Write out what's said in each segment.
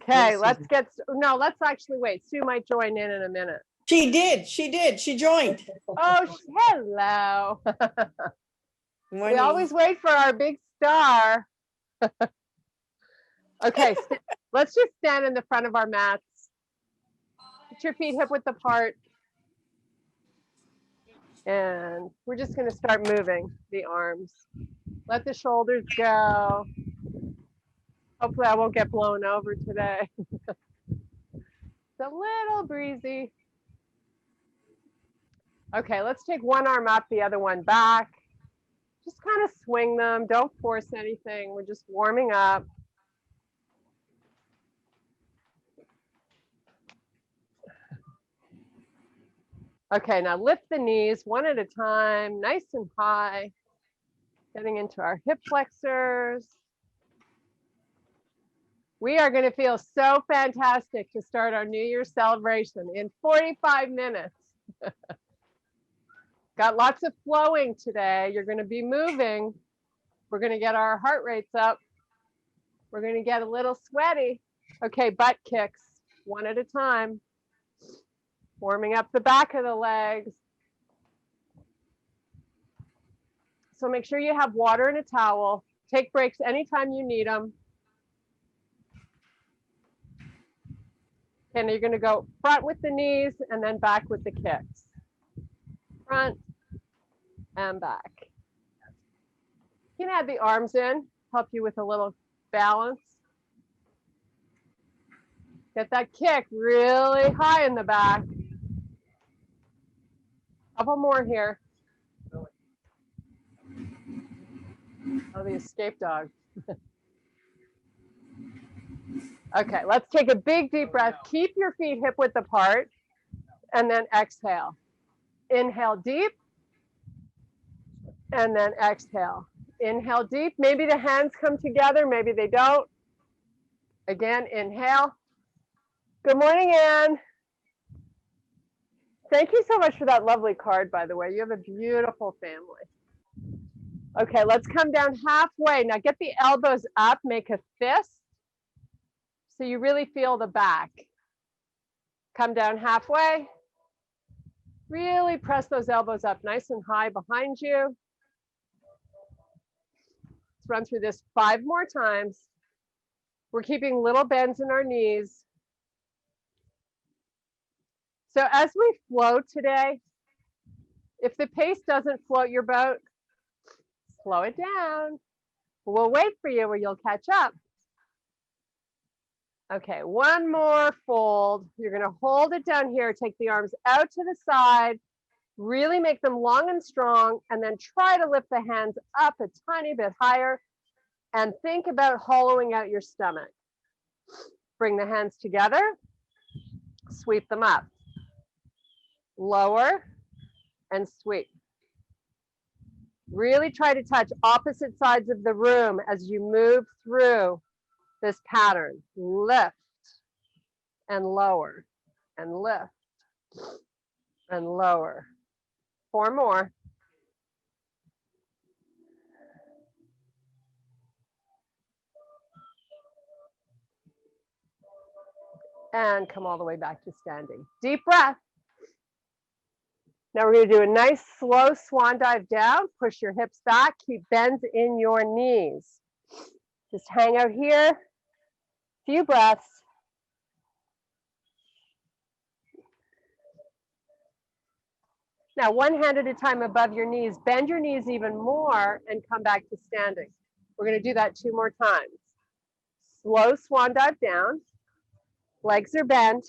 Okay, let's get, no, let's actually wait. Sue might join in a minute. She did. She joined. Oh, hello. We Morning. always wait for our big star. Okay, let's just stand in the front of our mats. Put your feet hip width apart. And we're just going to start moving the arms. Let the shoulders go. Hopefully I won't get blown over today. It's a little breezy. Okay, let's take one arm up, the other one back. Just kind of swing them. Don't force anything. We're just warming up. Okay, now lift the knees one at a time, nice and high. Getting into our hip flexors. We are going to feel so fantastic to start our New Year's celebration in 45 minutes. Got lots of flowing today. You're going to be moving. We're going to get our heart rates up. We're going to get a little sweaty. Okay, butt kicks one at a time. Warming up the back of the legs. So make sure you have water and a towel. Take breaks anytime you need them. And you're going to go front with the knees and then back with the kicks. Front and back. You can add the arms in, help you with a little balance. Get that kick really high in the back. Couple more here. Oh, the escape dog. Okay, let's take a big deep breath. Keep your feet hip width apart and then exhale. Inhale deep and then exhale. Inhale deep. Maybe the hands come together, maybe they don't. Again, inhale. Good morning, Anne. Thank you so much for that lovely card, by the way. You have a beautiful family. Okay, let's come down halfway. Now get the elbows up, make a fist. So you really feel the back. Come down halfway. Really press those elbows up nice and high behind you. Let's run through this 5 more times. We're keeping little bends in our knees. So as we flow today, if the pace doesn't float your boat, slow it down. We'll wait for you or you'll catch up. Okay, one more fold. You're going to hold it down here. Take the arms out to the side. Really make them long and strong. And then try to lift the hands up a tiny bit higher. And think about hollowing out your stomach. Bring the hands together. Sweep them up. Lower and sweep. Really try to touch opposite sides of the room as you move through this pattern. Lift and lower and lift and lower. 4 more. And come all the way back to standing. Deep breath. Now we're going to do a nice slow swan dive down. Push your hips back. Keep bends in your knees. Just hang out here. Few breaths. Now, one hand at a time above your knees. Bend your knees even more and come back to standing. We're going to do that 2 more times. Slow swan dive down. Legs are bent.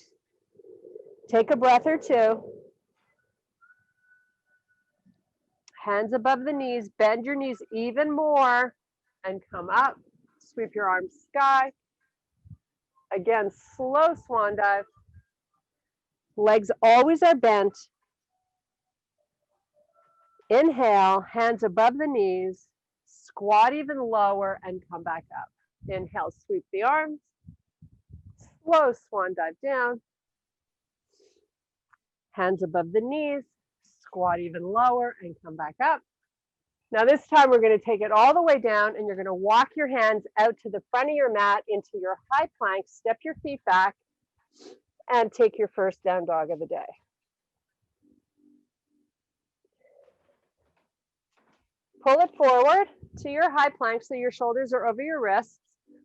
Take a breath or 2. Hands above the knees. Bend your knees even more and come up. Sweep your arms sky. Again, slow swan dive. Legs always are bent. Inhale, hands above the knees. Squat even lower and come back up. Inhale, sweep the arms. Slow swan dive down. Hands above the knees. Squat even lower and come back up. Now this time we're going to take it all the way down and you're going to walk your hands out to the front of your mat into your high plank, step your feet back and take your first down dog of the day. Pull it forward to your high plank so your shoulders are over your wrists.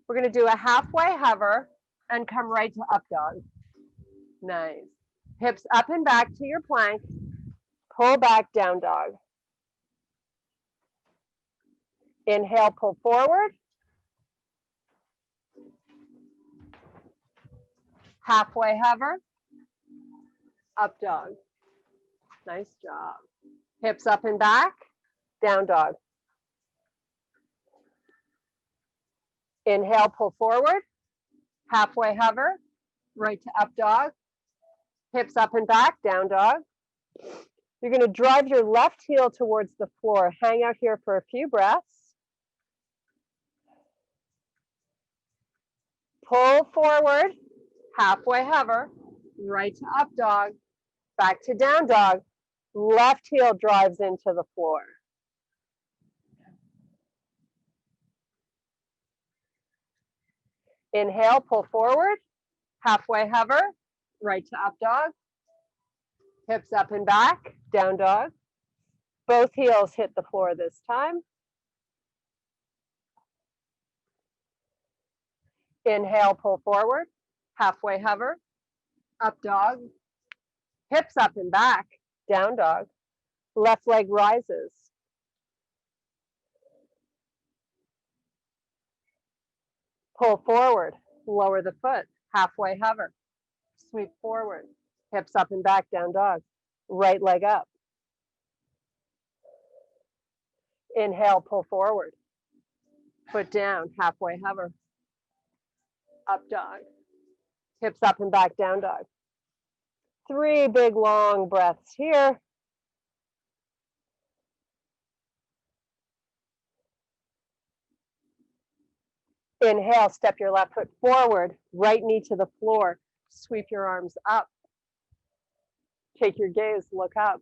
We're going to do a halfway hover and come right to up dog. Nice. Hips up and back to your plank. Pull back, down dog. Inhale, pull forward. Halfway hover. Up dog. Nice job. Hips up and back, down dog. Inhale, pull forward. Halfway hover, right to up dog. Hips up and back, down dog. You're going to drive your left heel towards the floor. Hang out here for a few breaths. Pull forward, halfway hover, right to up dog, back to down dog. Left heel drives into the floor. Inhale, pull forward, halfway hover, right to up dog. Hips up and back, down dog. Both heels hit the floor this time. Inhale, pull forward, halfway hover, up dog. Hips up and back, down dog. Left leg rises. Pull forward, lower the foot, halfway hover. Sweep forward, hips up and back, down dog. Right leg up. Inhale, pull forward. Foot down, halfway hover. Up dog. Hips up and back, down dog. 3 big long breaths here. Inhale, step your left foot forward, right knee to the floor. Sweep your arms up. Take your gaze, look up.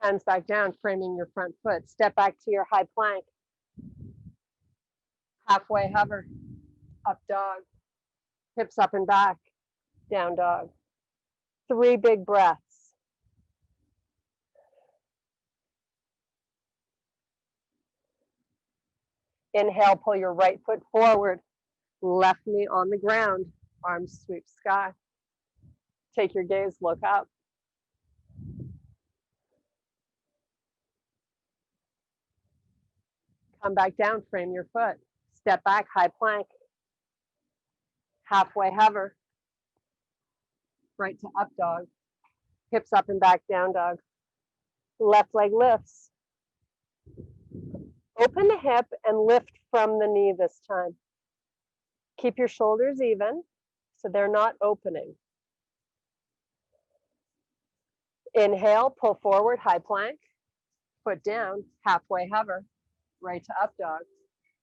Hands back down, framing your front foot. Step back to your high plank. Halfway hover, up dog. Hips up and back, down dog. 3 big breaths. Inhale, pull your right foot forward, left knee on the ground, arms sweep sky. Take your gaze, look up. Come back down, frame your foot. Step back, high plank. Halfway hover. Right to up dog. Hips up and back, down dog. Left leg lifts. Open the hip and lift from the knee this time. Keep your shoulders even so they're not opening. Inhale, pull forward, high plank. Foot down, halfway hover. Right to up dog.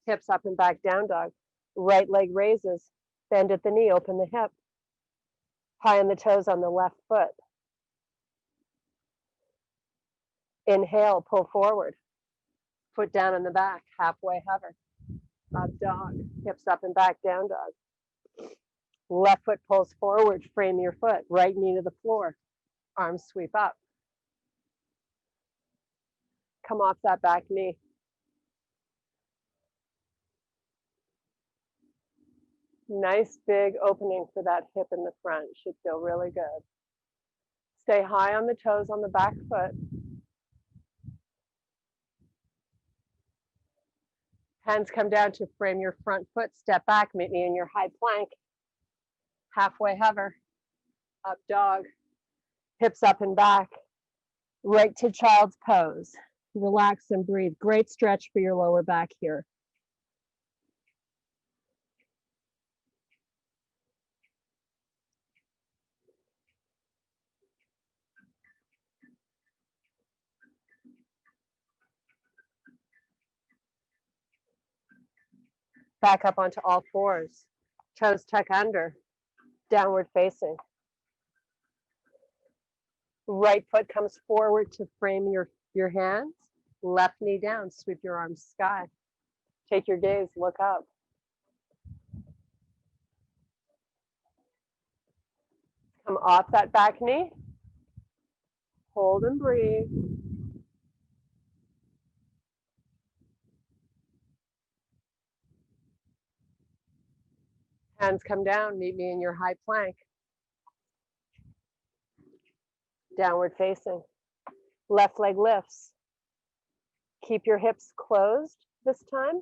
Hips up and back, down dog. Right leg raises. Bend at the knee, open the hip. High on the toes on the left foot. Inhale, pull forward. Foot down on the back, halfway hover. Up dog. Hips up and back, down dog. Left foot pulls forward, frame your foot. Right knee to the floor. Arms sweep up. Come off that back knee. Nice big opening for that hip in the front. Should feel really good. Stay high on the toes on the back foot. Hands come down to frame your front foot. Step back, meet me in your high plank. Halfway hover. Up dog. Hips up and back. Right to child's pose. Relax and breathe. Great stretch for your lower back here. Back up onto all fours. Toes tuck under. Downward facing. Right foot comes forward to frame your hands. Left knee down, sweep your arms sky. Take your gaze, look up. Come off that back knee. Hold and breathe. Hands come down, meet me in your high plank. Downward facing. Left leg lifts. Keep your hips closed this time.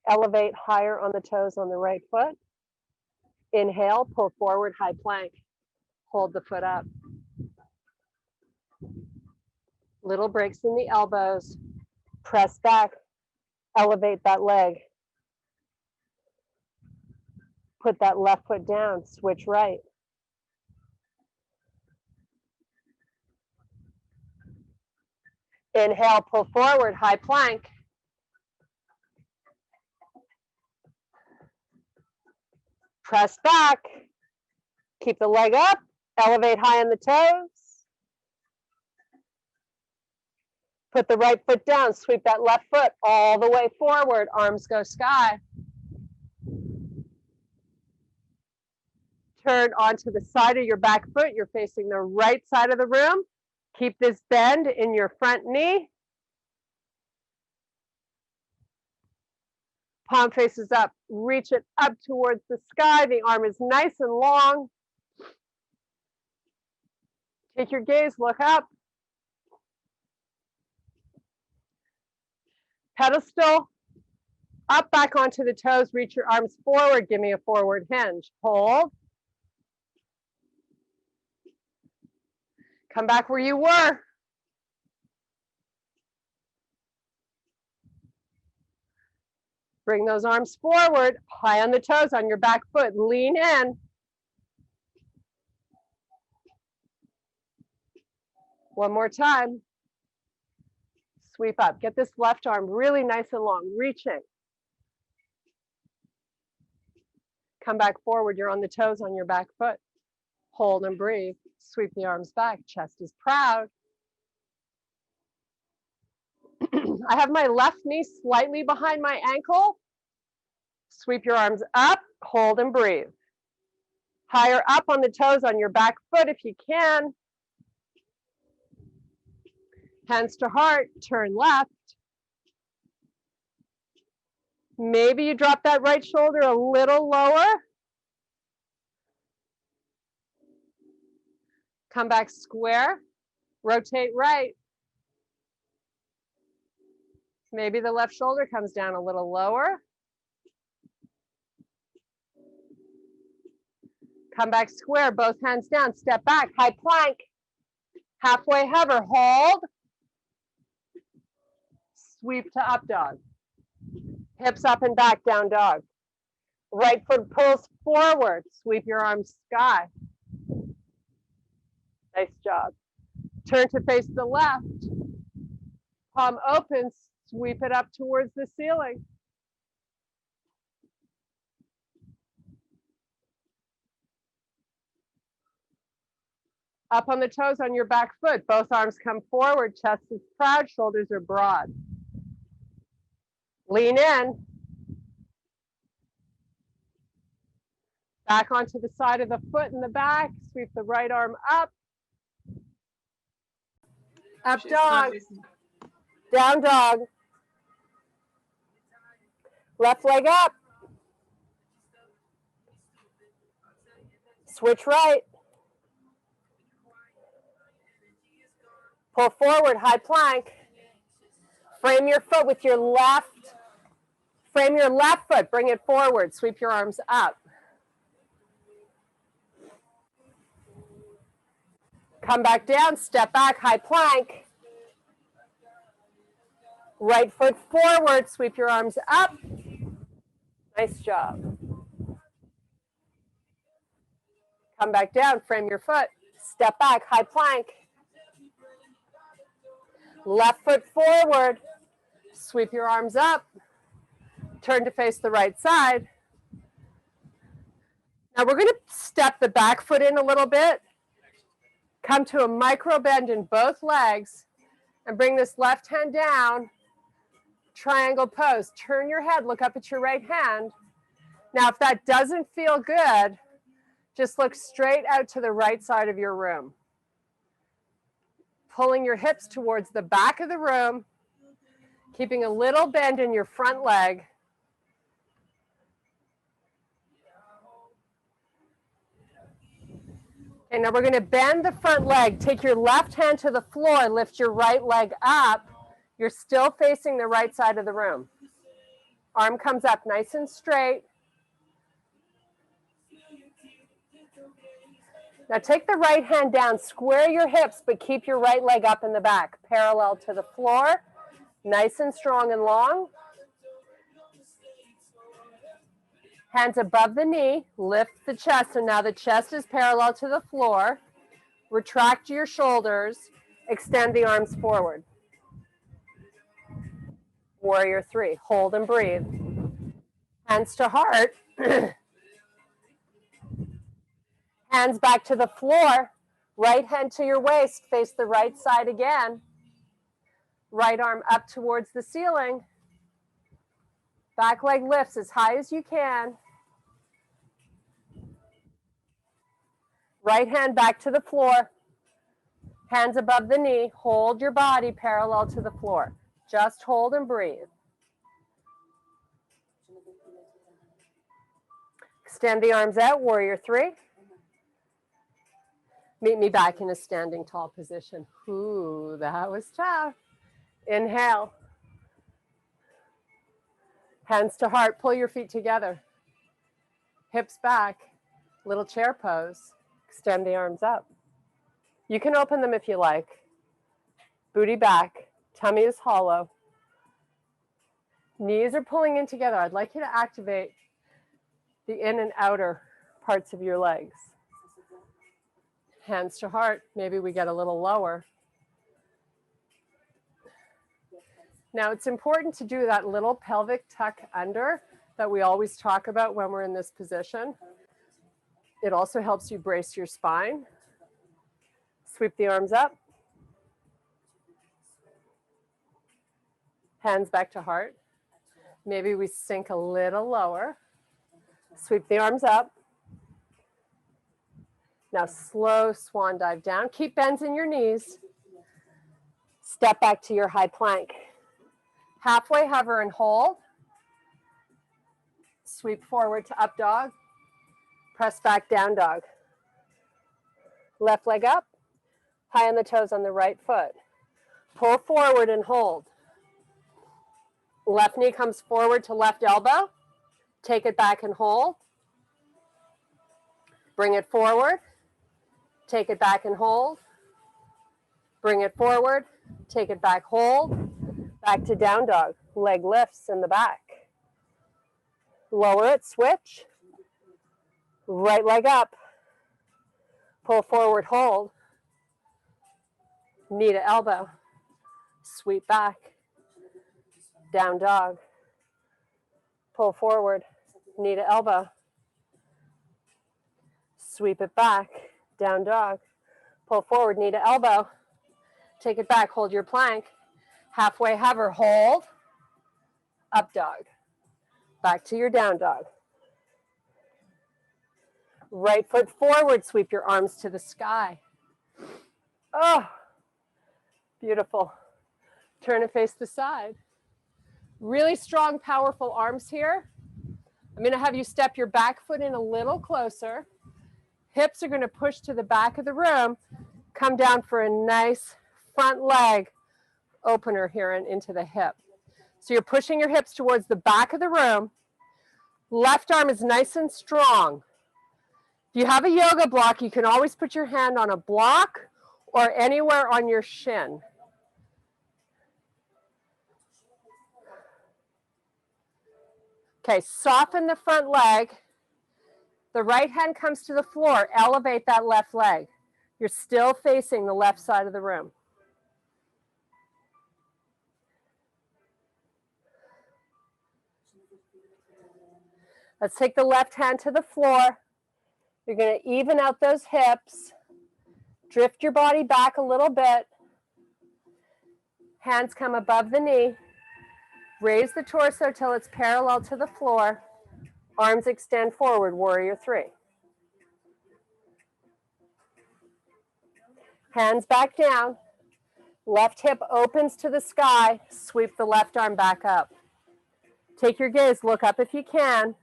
Elevate higher on the toes on the right foot. Inhale, pull forward, high plank. Hold the foot up. Little breaks in the elbows. Press back. Elevate that leg. Put that left foot down. Switch right. Inhale, pull forward, high plank. Press back. Keep the leg up. Elevate high on the toes. Put the right foot down. Sweep that left foot all the way forward. Arms go sky. Turn onto the side of your back foot. You're facing the right side of the room. Keep this bend in your front knee. Palm faces up. Reach it up towards the sky. The arm is nice and long. Take your gaze, look up. Pedestal. Up, back onto the toes. Reach your arms forward. Give me a forward hinge. Hold. Come back where you were. Bring those arms forward, high on the toes on your back foot. Lean in. One more time. Sweep up. Get this left arm really nice and long, reaching. Come back forward. You're on the toes on your back foot. Hold and breathe. Sweep the arms back. Chest is proud. I have my left knee slightly behind my ankle. Sweep your arms up. Hold and breathe. Higher up on the toes on your back foot if you can. Hands to heart. Turn left. Maybe you drop that right shoulder a little lower. Come back square. Rotate right. Maybe the left shoulder comes down a little lower. Come back square, both hands down, step back, high plank. Halfway hover, hold. Sweep to up dog. Hips up and back, down dog. Right foot pulls forward, sweep your arms sky. Nice job. Turn to face the left. Palm open, sweep it up towards the ceiling. Up on the toes on your back foot. Both arms come forward, chest is proud, shoulders are broad. Lean in. Back onto the side of the foot in the back. Sweep the right arm up. Up dog. Down dog. Left leg up. Switch right. Pull forward, high plank. Frame your foot with your left. Frame your left foot, bring it forward. Sweep your arms up. Come back down, step back, high plank. Right foot forward, sweep your arms up. Nice job. Come back down, frame your foot. Step back, high plank. Left foot forward, sweep your arms up. Turn to face the right side. Now we're going to step the back foot in a little bit. Come to a micro bend in both legs and bring this left hand down, triangle pose. Turn your head, look up at your right hand. Now, if that doesn't feel good, just look straight out to the right side of your room. Pulling your hips towards the back of the room, keeping a little bend in your front leg. Okay, now we're going to bend the front leg. Take your left hand to the floor, lift your right leg up. You're still facing the right side of the room. Arm comes up nice and straight. Now take the right hand down, square your hips, but keep your right leg up in the back, parallel to the floor, nice and strong and long. Hands above the knee, lift the chest, so now the chest is parallel to the floor. Retract your shoulders, extend the arms forward. Warrior 3, hold and breathe. Hands to heart. Hands back to the floor, right hand to your waist, face the right side again. Right arm up towards the ceiling. Back leg lifts as high as you can. Right hand back to the floor. Hands above the knee. Hold your body parallel to the floor. Just hold and breathe. Extend the arms out, warrior 3. Meet me back in a standing tall position. Ooh, that was tough. Inhale. Hands to heart, pull your feet together. Hips back, little chair pose. Extend the arms up. You can open them if you like. Booty back, tummy is hollow. Knees are pulling in together. I'd like you to activate the in and outer parts of your legs. Hands to heart, maybe we get a little lower. Now it's important to do that little pelvic tuck under that we always talk about when we're in this position. It also helps you brace your spine. Sweep the arms up. Hands back to heart. Maybe we sink a little lower. Sweep the arms up. Now slow swan dive down. Keep bends in your knees. Step back to your high plank. Halfway hover and hold. Sweep forward to up dog. Press back down dog. Left leg up. High on the toes on the right foot. Pull forward and hold. Left knee comes forward to left elbow. Take it back and hold. Bring it forward. Take it back and hold. Bring it forward. Take it back, hold. Back to down dog. Leg lifts in the back. Lower it, switch. Right leg up. Pull forward, hold. Knee to elbow. Sweep back. Down dog. Pull forward. Knee to elbow. Sweep it back. Down dog. Pull forward, knee to elbow. Take it back, hold your plank. Halfway hover, hold. Up dog. Back to your down dog. Right foot forward, sweep your arms to the sky. Oh, beautiful. Turn and face the side. Really strong, powerful arms here. I'm going to have you step your back foot in a little closer. Hips are going to push to the back of the room. Come down for a nice front leg opener here and into the hip. So you're pushing your hips towards the back of the room. Left arm is nice and strong. If you have a yoga block, you can always put your hand on a block or anywhere on your shin. Okay, soften the front leg. The right hand comes to the floor. Elevate that left leg. You're still facing the left side of the room. Let's take the left hand to the floor. You're going to even out those hips. Drift your body back a little bit. Hands come above the knee. Raise the torso till it's parallel to the floor. Arms extend forward, warrior three. Hands back down. Left hip opens to the sky. Sweep the left arm back up. Take your gaze, look up if you can.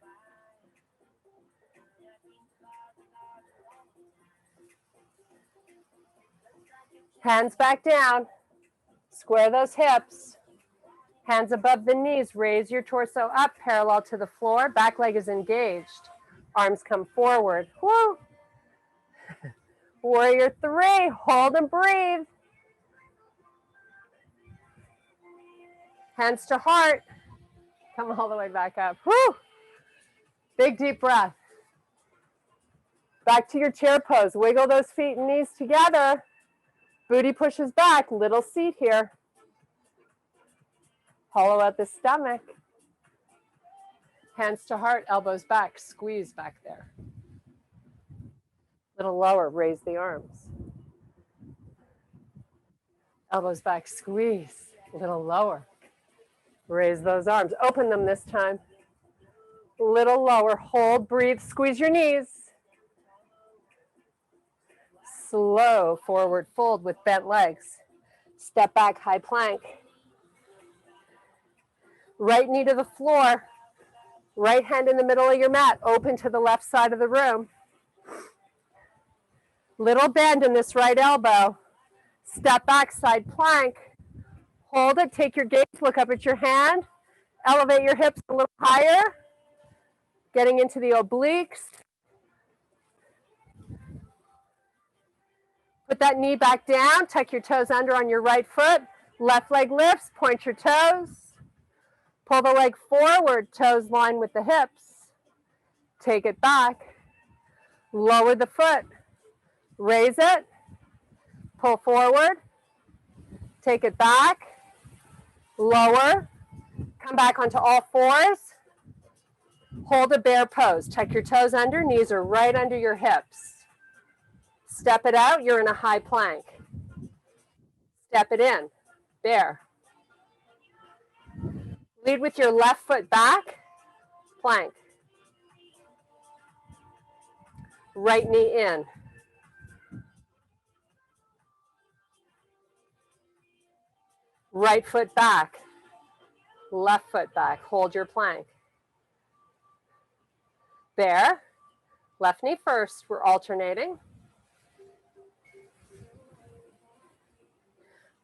Hands back down. Square those hips. Hands above the knees. Raise your torso up parallel to the floor. Back leg is engaged. Arms come forward. Woo! Warrior three. Hold and breathe. Hands to heart. Come all the way back up. Woo! Big deep breath. Back to your chair pose. Wiggle those feet and knees together. Booty pushes back. Little seat here. Hollow out the stomach. Hands to heart, elbows back. Squeeze back there. Little lower, raise the arms. Elbows back, squeeze. Little lower. Raise those arms. Open them this time. Little lower, hold, breathe, squeeze your knees. Slow forward fold with bent legs. Step back, high plank. Right knee to the floor. Right hand in the middle of your mat, open to the left side of the room. Little bend in this right elbow. Step back, side plank. Hold it, take your gaze, look up at your hand. Elevate your hips a little higher. Getting into the obliques. Put that knee back down, tuck your toes under on your right foot. Left leg lifts, point your toes. Pull the leg forward, toes line with the hips. Take it back. Lower the foot. Raise it. Pull forward. Take it back. Lower. Come back onto all fours. Hold a bear pose. Tuck your toes under. Knees are right under your hips. Step it out. You're in a high plank. Step it in. Bear. Lead with your left foot back. Plank. Right knee in. Right foot back. Left foot back. Hold your plank. Bear. Left knee first. We're alternating.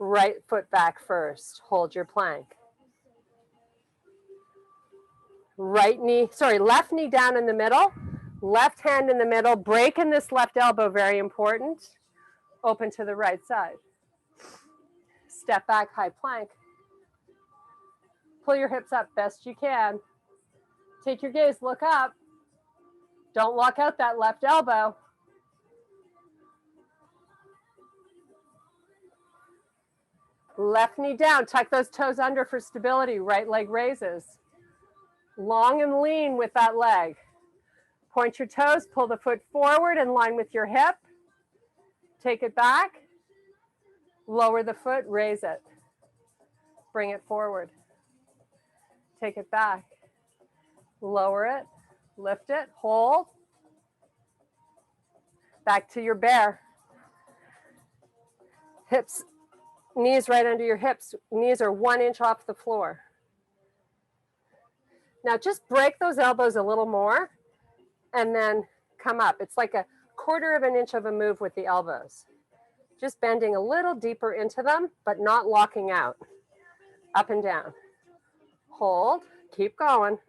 Right foot back first. Hold your plank. Left knee down in the middle. Left hand in the middle. Break in this left elbow, very important. Open to the right side. Step back, high plank. Pull your hips up best you can. Take your gaze, look up. Don't lock out that left elbow. Left knee down, tuck those toes under for stability. Right leg raises. Long and lean with that leg. Point your toes, pull the foot forward in line with your hip. Take it back. Lower the foot, raise it. Bring it forward. Take it back. Lower it, lift it, hold. Back to your bear. Hips, knees right under your hips. Knees are 1 inch off the floor. Now just break those elbows a little more and then come up. It's like a 1/4 of an inch of a move with the elbows. Just bending a little deeper into them, but not locking out. Up and down. Hold, keep going.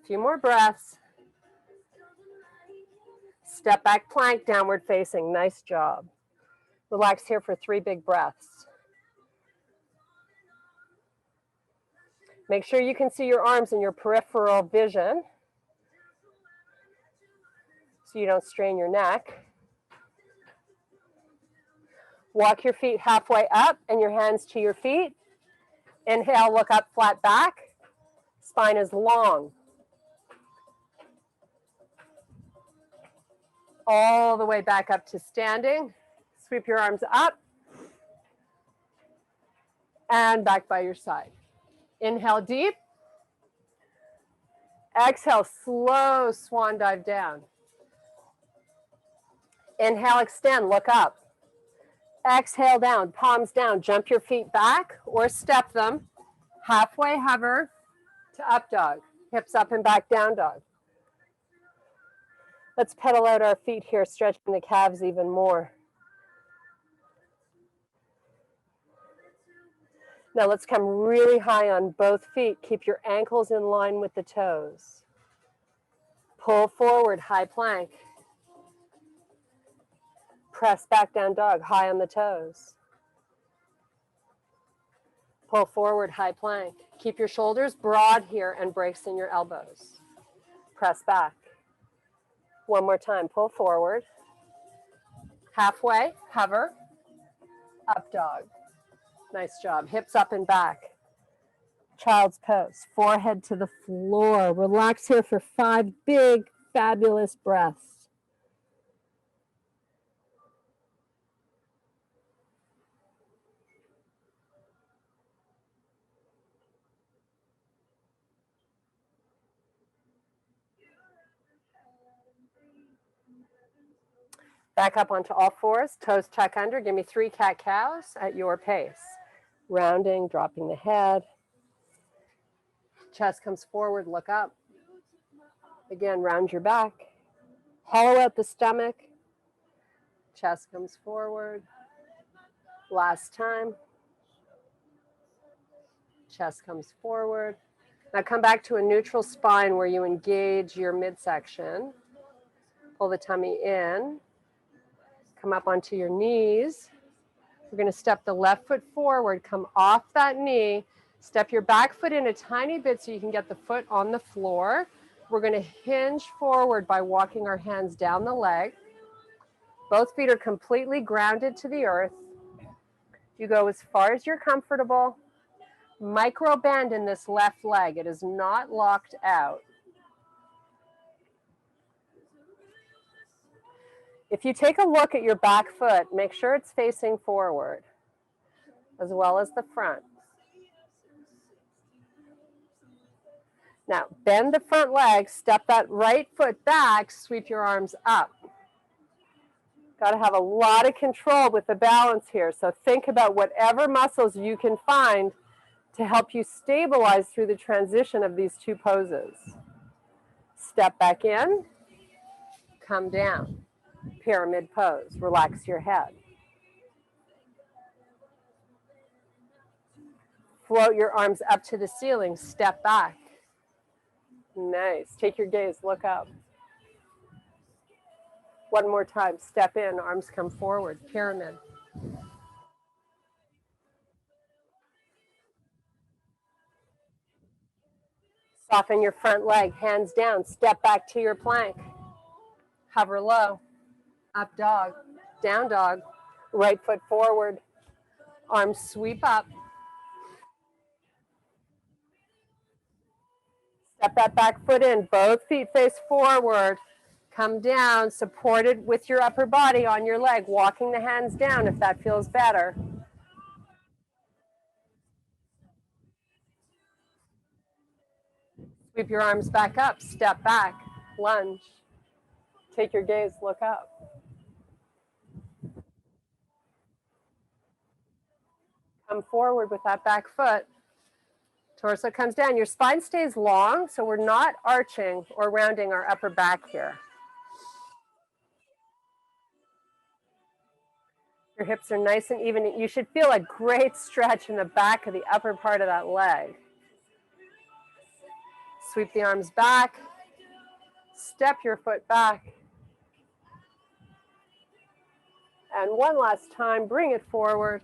A few more breaths. Step back plank, downward facing. Nice job. Relax here for 3 big breaths. Make sure you can see your arms in your peripheral vision so you don't strain your neck. Walk your feet halfway up and your hands to your feet. Inhale, look up, flat back. Spine is long. all the way back up to standing. Sweep your arms up and back by your side. Inhale deep. Exhale, slow swan dive down. Inhale, extend, look up. Exhale down, palms down, jump your feet back or step them. Halfway hover to up dog. Hips up and back, down dog. Let's pedal out our feet here, stretching the calves even more. Now let's come really high on both feet. Keep your ankles in line with the toes. Pull forward, high plank. Press back, down dog, high on the toes. Pull forward, high plank. Keep your shoulders broad here and breaks in your elbows. Press back. One more time, pull forward. Halfway, hover, up dog. Nice job, hips up and back. Child's pose, forehead to the floor. Relax here for 5 big, fabulous breaths. Back up onto all fours, toes tuck under. Give me 3 cat-cows at your pace. Rounding, dropping the head. Chest comes forward, look up. Again, round your back. Hollow out the stomach. Chest comes forward. Last time. Chest comes forward. Now come back to a neutral spine where you engage your midsection. Pull the tummy in. Come up onto your knees. We're going to step the left foot forward, come off that knee, step your back foot in a tiny bit so you can get the foot on the floor. We're going to hinge forward by walking our hands down the leg. Both feet are completely grounded to the earth. You go as far as you're comfortable. Micro bend in this left leg. It is not locked out. If you take a look at your back foot, make sure it's facing forward, as well as the front. Now, bend the front leg, step that right foot back, sweep your arms up. Got to have a lot of control with the balance here, so think about whatever muscles you can find to help you stabilize through the transition of these 2 poses. Step back in, come down. Pyramid pose, relax your head. Float your arms up to the ceiling, step back. Nice, take your gaze, look up. One more time, step in, arms come forward, pyramid. Soften your front leg, hands down, step back to your plank. Hover low, up dog, down dog, right foot forward, arms sweep up. Step that back foot in, both feet face forward. Come down, supported with your upper body on your leg, walking the hands down if that feels better. Sweep your arms back up, step back, lunge. Take your gaze, look up. Come forward with that back foot. Torso comes down. Your spine stays long, so we're not arching or rounding our upper back here. Your hips are nice and even. You should feel a great stretch in the back of the upper part of that leg. Sweep the arms back. Step your foot back. And one last time, bring it forward.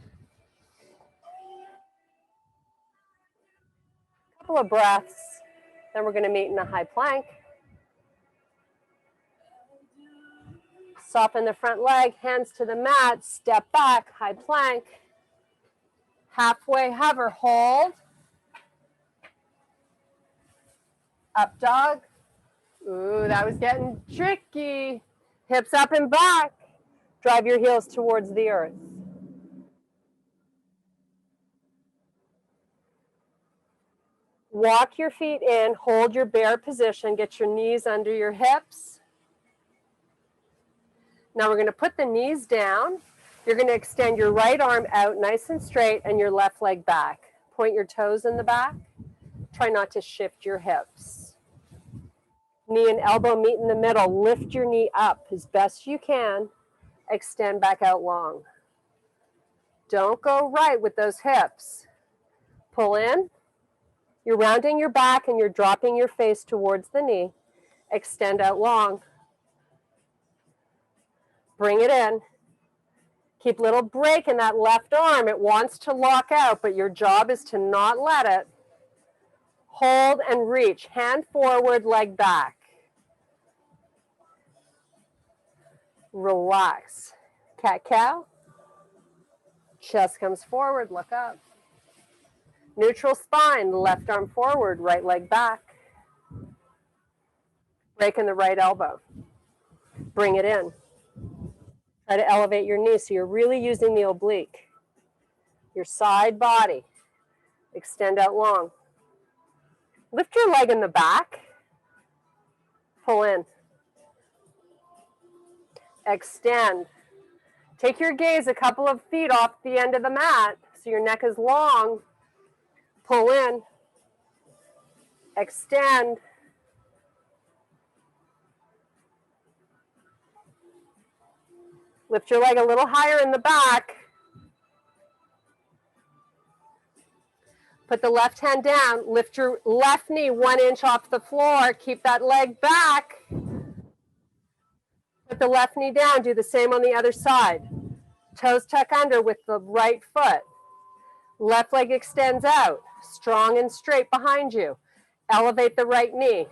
Couple of breaths. Then we're going to meet in a high plank. Soften the front leg, hands to the mat, step back, high plank. Halfway hover, hold. Up dog. Ooh, that was getting tricky. Hips up and back. Drive your heels towards the earth. Walk your feet in, hold your bear position, get your knees under your hips. Now we're going to put the knees down. You're going to extend your right arm out nice and straight and your left leg back. Point your toes in the back. Try not to shift your hips. Knee and elbow meet in the middle. Lift your knee up as best you can. Extend back out long. Don't go right with those hips. Pull in. You're rounding your back and you're dropping your face towards the knee. Extend out long. Bring it in. Keep a little break in that left arm. It wants to lock out, but your job is to not let it. Hold and reach. Hand forward, leg back. Relax. Cat-cow. Chest comes forward, look up. Neutral spine, left arm forward, right leg back. Break in the right elbow. Bring it in. Try to elevate your knee so you're really using the oblique. Your side body. Extend out long. Lift your leg in the back. Pull in. Extend. Take your gaze a couple of feet off the end of the mat so your neck is long. Pull in. Extend. Lift your leg a little higher in the back. Put the left hand down. Lift your left knee 1 inch off the floor. Keep that leg back. Put the left knee down. Do the same on the other side. Toes tuck under with the right foot. Left leg extends out. Strong and straight behind you. Elevate the right knee.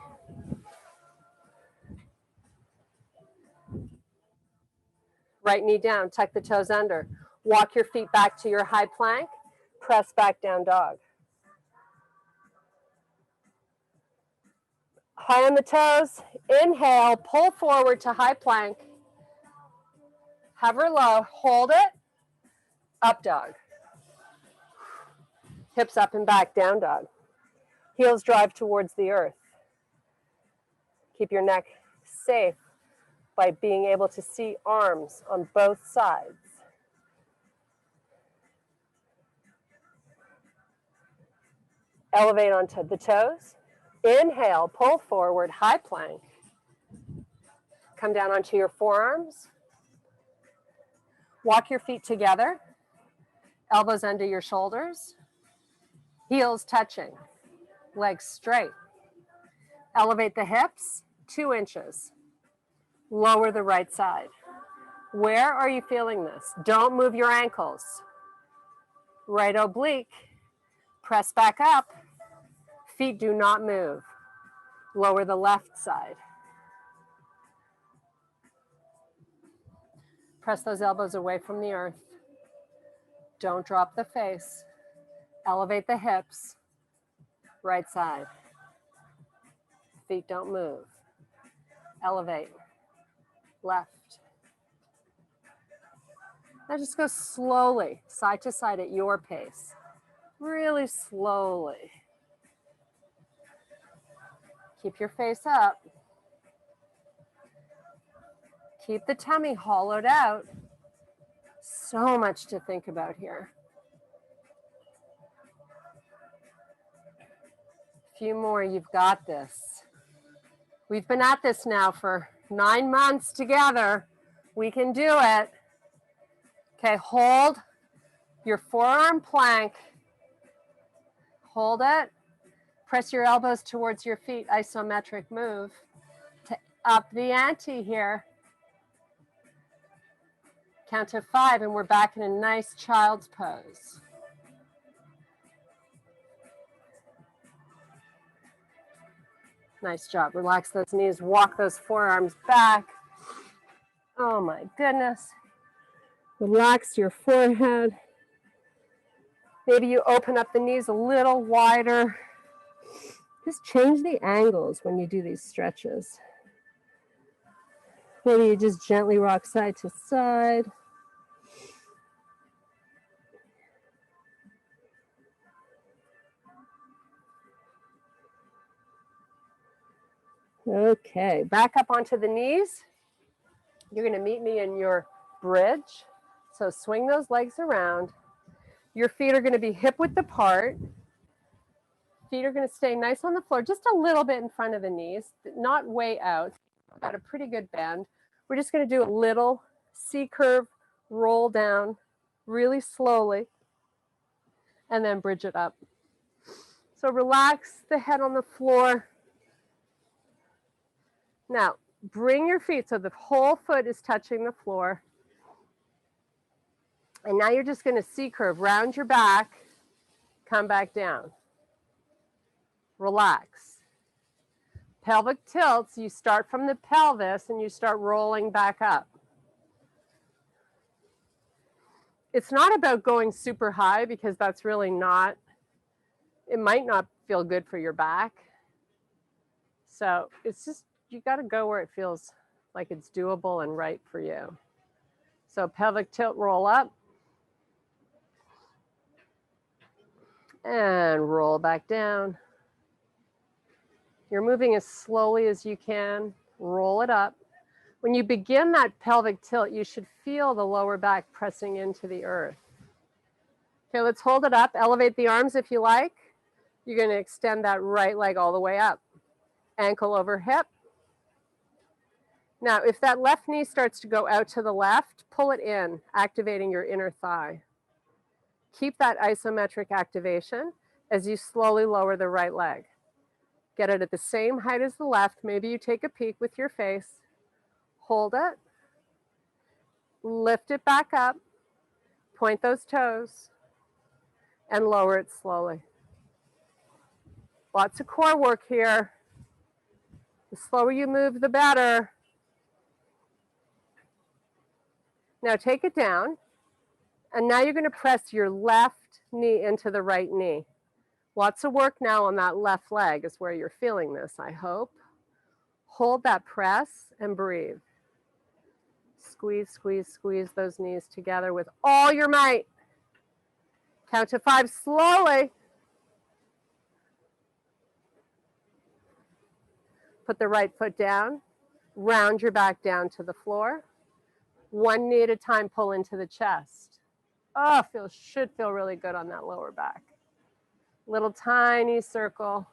Right knee down. Tuck the toes under. Walk your feet back to your high plank. Press back down dog. High on the toes. Inhale. Pull forward to high plank. Hover low. Hold it. Up dog. Hips up and back. Down dog. Heels drive towards the earth. Keep your neck safe by being able to see arms on both sides. Elevate onto the toes. Inhale, pull forward, high plank. Come down onto your forearms. Walk your feet together. Elbows under your shoulders. Heels touching. Legs straight. Elevate the hips 2 inches. Lower the right side. Where are you feeling this? Don't move your ankles. Right oblique. Press back up. Feet do not move. Lower the left side. Press those elbows away from the earth. Don't drop the face. Elevate the hips. Right side. Feet don't move. Elevate. Left. Now just go slowly, side to side at your pace. Really slowly. Keep your face up. Keep the tummy hollowed out. So much to think about here. A few more, you've got this. We've been at this now for 9 months together. We can do it. Okay, hold your forearm plank. Hold it. Press your elbows towards your feet, isometric move. To up the ante here. Count to 5 and we're back in a nice child's pose. Nice job. Relax those knees, walk those forearms back. Oh my goodness. Relax your forehead. Maybe you open up the knees a little wider. Just change the angles when you do these stretches. Maybe you just gently rock side to side. Okay, back up onto the knees. You're going to meet me in your bridge. So swing those legs around. Your feet are going to be hip width apart. Feet are going to stay nice on the floor, just a little bit in front of the knees, not way out. Got a pretty good bend. We're just going to do a little C curve roll down really slowly and then bridge it up. So relax the head on the floor. Now, bring your feet so the whole foot is touching the floor. And now you're just going to C curve, round your back, come back down. Relax. Pelvic tilts, you start from the pelvis and you start rolling back up. It's not about going super high because that's really not, it might not feel good for your back. So it's just, you got to go where it feels like it's doable and right for you. So pelvic tilt, roll up. And roll back down. You're moving as slowly as you can. Roll it up. When you begin that pelvic tilt, you should feel the lower back pressing into the earth. Okay, let's hold it up. Elevate the arms if you like. You're going to extend that right leg all the way up. Ankle over hip. Now, if that left knee starts to go out to the left, pull it in, activating your inner thigh. Keep that isometric activation as you slowly lower the right leg. Get it at the same height as the left. Maybe you take a peek with your face. Hold it. Lift it back up. Point those toes. And lower it slowly. Lots of core work here. The slower you move, the better. Now take it down. And now you're going to press your left knee into the right knee. Lots of work now on that left leg is where you're feeling this, I hope. Hold that press and breathe. Squeeze, squeeze, squeeze those knees together with all your might. Count to 5 slowly. Put the right foot down. Round your back down to the floor. One knee at a time, pull into the chest. Oh, should feel really good on that lower back. Little tiny circle.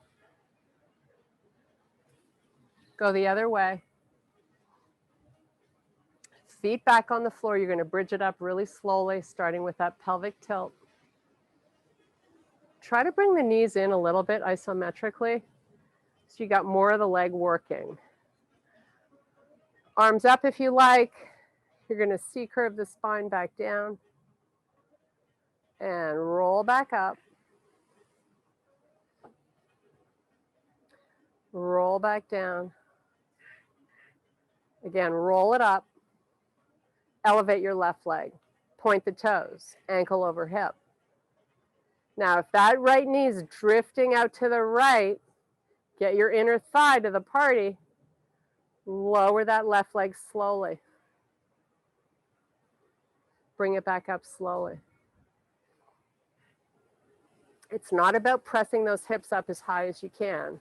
Go the other way. Feet back on the floor. You're going to bridge it up really slowly, starting with that pelvic tilt. Try to bring the knees in a little bit isometrically, so you got more of the leg working. Arms up if you like. You're going to C-curve the spine back down. And roll back up. Roll back down. Again, roll it up. Elevate your left leg. Point the toes. Ankle over hip. Now, if that right knee is drifting out to the right, get your inner thigh to the party. Lower that left leg slowly. Bring it back up slowly. It's not about pressing those hips up as high as you can.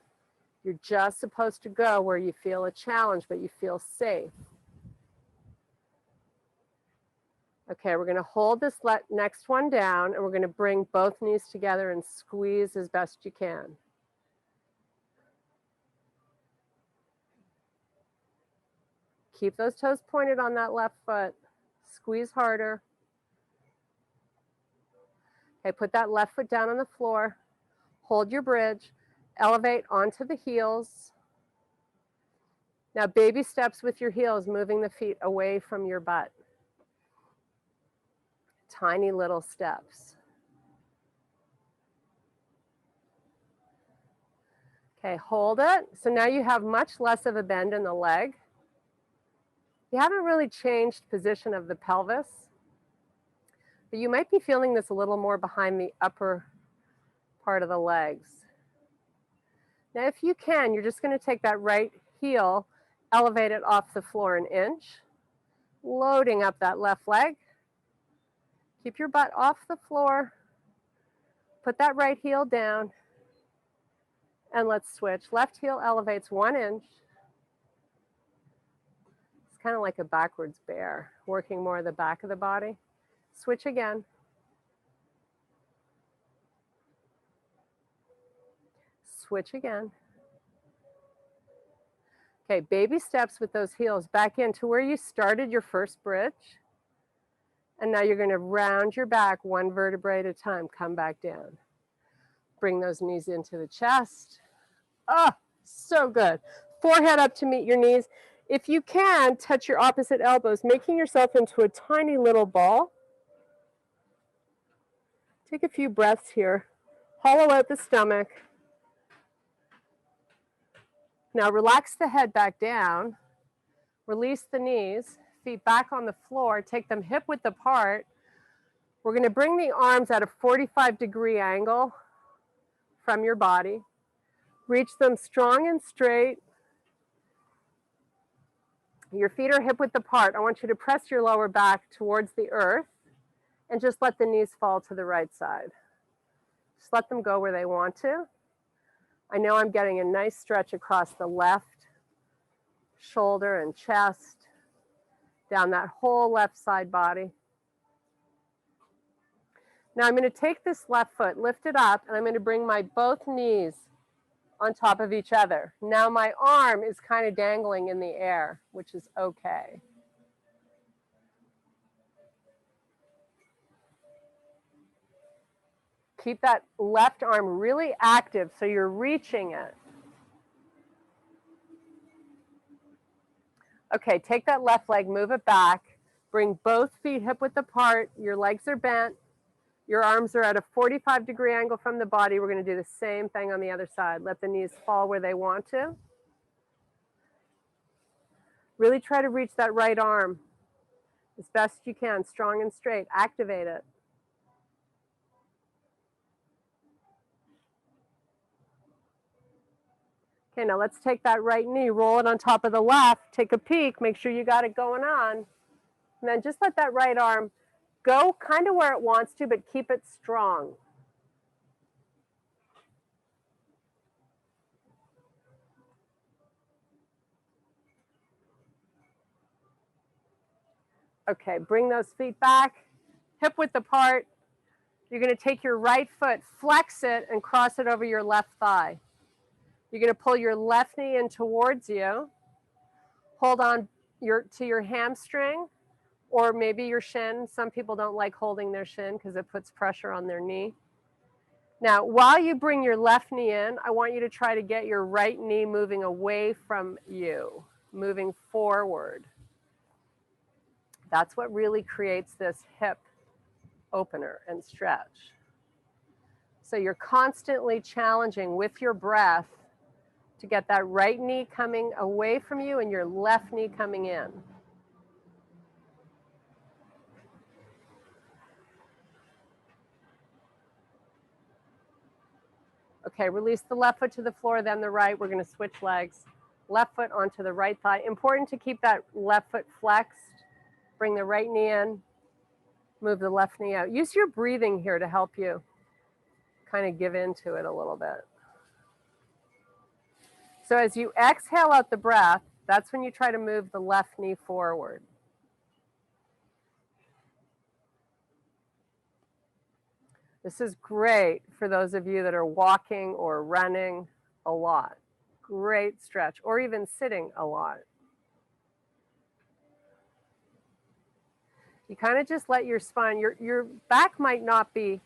You're just supposed to go where you feel a challenge, but you feel safe. Okay, we're going to hold this next one down, and we're going to bring both knees together and squeeze as best you can. Keep those toes pointed on that left foot. Squeeze harder. Okay, put that left foot down on the floor. Hold your bridge. Elevate onto the heels. Now baby steps with your heels, moving the feet away from your butt. Tiny little steps. Okay, hold it. So now you have much less of a bend in the leg. You haven't really changed position of the pelvis, but you might be feeling this a little more behind the upper part of the legs. Now, if you can, you're just going to take that right heel Elevate it off the floor an inch. Loading up that left leg. Keep your butt off the floor. Put that right heel down. And let's switch. Left heel elevates 1 inch. It's kind of like a backwards bear, working more the back of the body. Switch again. Switch again. Okay, baby steps with those heels back into where you started your first bridge. And now you're going to round your back 1 vertebrae at a time. Come back down. Bring those knees into the chest. Oh, so good. Forehead up to meet your knees. If you can, touch your opposite elbows, making yourself into a tiny little ball. Take a few breaths here. Hollow out the stomach. Now relax the head back down. Release the knees, feet back on the floor. Take them hip width apart. We're going to bring the arms at a 45-degree angle from your body. Reach them strong and straight. Your feet are hip width apart. I want you to press your lower back towards the earth and just let the knees fall to the right side. Just let them go where they want to. I know I'm getting a nice stretch across the left shoulder and chest, down that whole left side body. Now I'm going to take this left foot, lift it up, and I'm going to bring my both knees on top of each other. Now my arm is kind of dangling in the air, which is okay. Keep that left arm really active so you're reaching it. Okay, take that left leg, move it back. Bring both feet hip width apart. Your legs are bent. Your arms are at a 45-degree angle from the body. We're going to do the same thing on the other side. Let the knees fall where they want to. Really try to reach that right arm as best you can, strong and straight. Activate it. Okay, now let's take that right knee, roll it on top of the left, take a peek, make sure you got it going on. And then just let that right arm go kind of where it wants to, but keep it strong. Okay, bring those feet back, hip width apart. You're going to take your right foot, flex it, and cross it over your left thigh. You're going to pull your left knee in towards you. Hold on to your hamstring or maybe your shin. Some people don't like holding their shin because it puts pressure on their knee. Now, while you bring your left knee in, I want you to try to get your right knee moving away from you, moving forward. That's what really creates this hip opener and stretch. So you're constantly challenging with your breath to get that right knee coming away from you and your left knee coming in. Okay, release the left foot to the floor, then the right. We're going to switch legs. Left foot onto the right thigh. Important to keep that left foot flexed. Bring the right knee in. Move the left knee out. Use your breathing here to help you kind of give into it a little bit. So as you exhale out the breath, that's when you try to move the left knee forward. This is great for those of you that are walking or running a lot. Great stretch, or even sitting a lot. You kind of just let your spine, your back might not be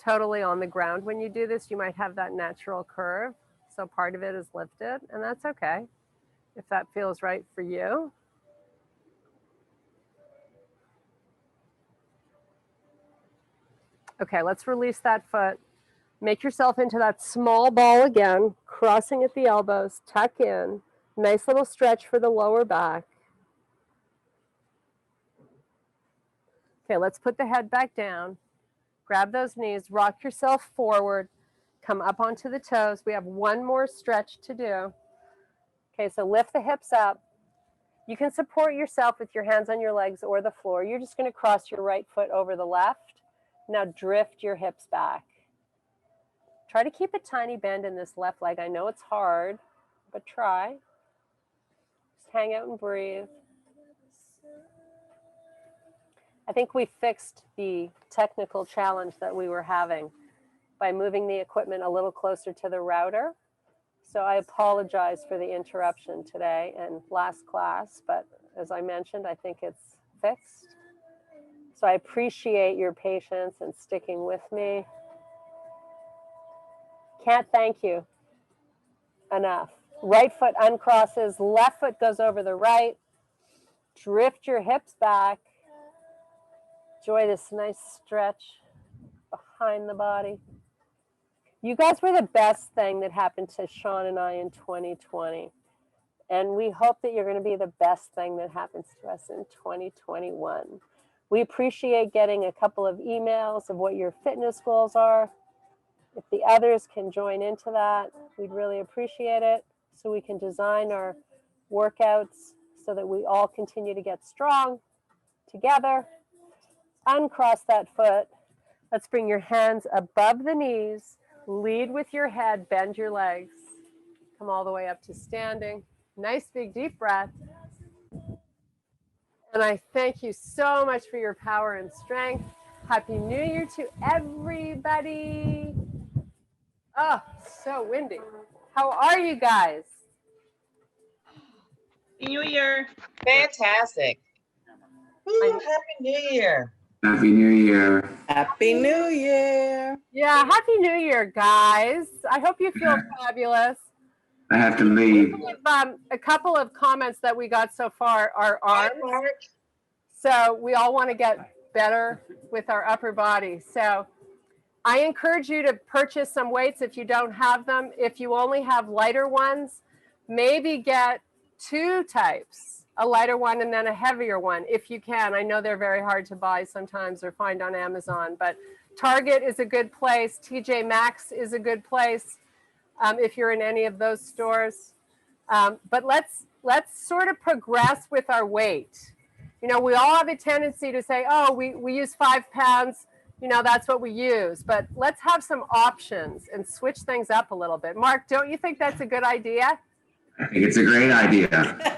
totally on the ground when you do this. You might have that natural curve. So part of it is lifted, and that's okay if that feels right for you. Okay, let's release that foot. Make yourself into that small ball again, crossing at the elbows, tuck in. Nice little stretch for the lower back. Okay, let's put the head back down. Grab those knees, rock yourself forward, come up onto the toes. We have one more stretch to do. Okay, so lift the hips up, You can support yourself with your hands on your legs or the floor. You're just going to cross your right foot over the left. Now drift your hips back. Try to keep a tiny bend in this left leg. I know it's hard, but try. Just hang out and breathe. I think we fixed the technical challenge that we were having by moving the equipment a little closer to the router. So I apologize for the interruption today and last class, but as I mentioned, I think it's fixed. So I appreciate your patience and sticking with me. Can't thank you enough. Right foot uncrosses, left foot goes over the right. Drift your hips back. Enjoy this nice stretch behind the body. You guys were the best thing that happened to Sean and I in 2020. And we hope that you're going to be the best thing that happens to us in 2021. We appreciate getting a couple of emails of what your fitness goals are. If the others can join into that, we'd really appreciate it so we can design our workouts so that we all continue to get strong together. Uncross that foot. Let's bring your hands above the knees. Lead with your head, bend your legs. Come all the way up to standing. Nice big deep breath. And I thank you so much for your power and strength. Happy New Year to everybody. Oh, so windy. How are you guys? Happy New Year. Fantastic. Ooh, Happy New Year. Happy New Year. Happy New Year. Yeah, Happy New Year, guys. I hope you feel fabulous. I have to leave. A couple of comments that we got so far are Hi, arms. Mark. So we all want to get better with our upper body. So I encourage you to purchase some weights if you don't have them. If you only have lighter ones, maybe get two types, a lighter one and then a heavier one if you can. I know they're very hard to buy sometimes or find on Amazon, but Target is a good place. TJ Maxx is a good place if you're in any of those stores. But let's sort of progress with our weight. You know, we all have a tendency to say, oh, we use 5 pounds, you know, that's what we use. But let's have some options and switch things up a little bit. Mark, don't you think that's a good idea? I think it's a great idea.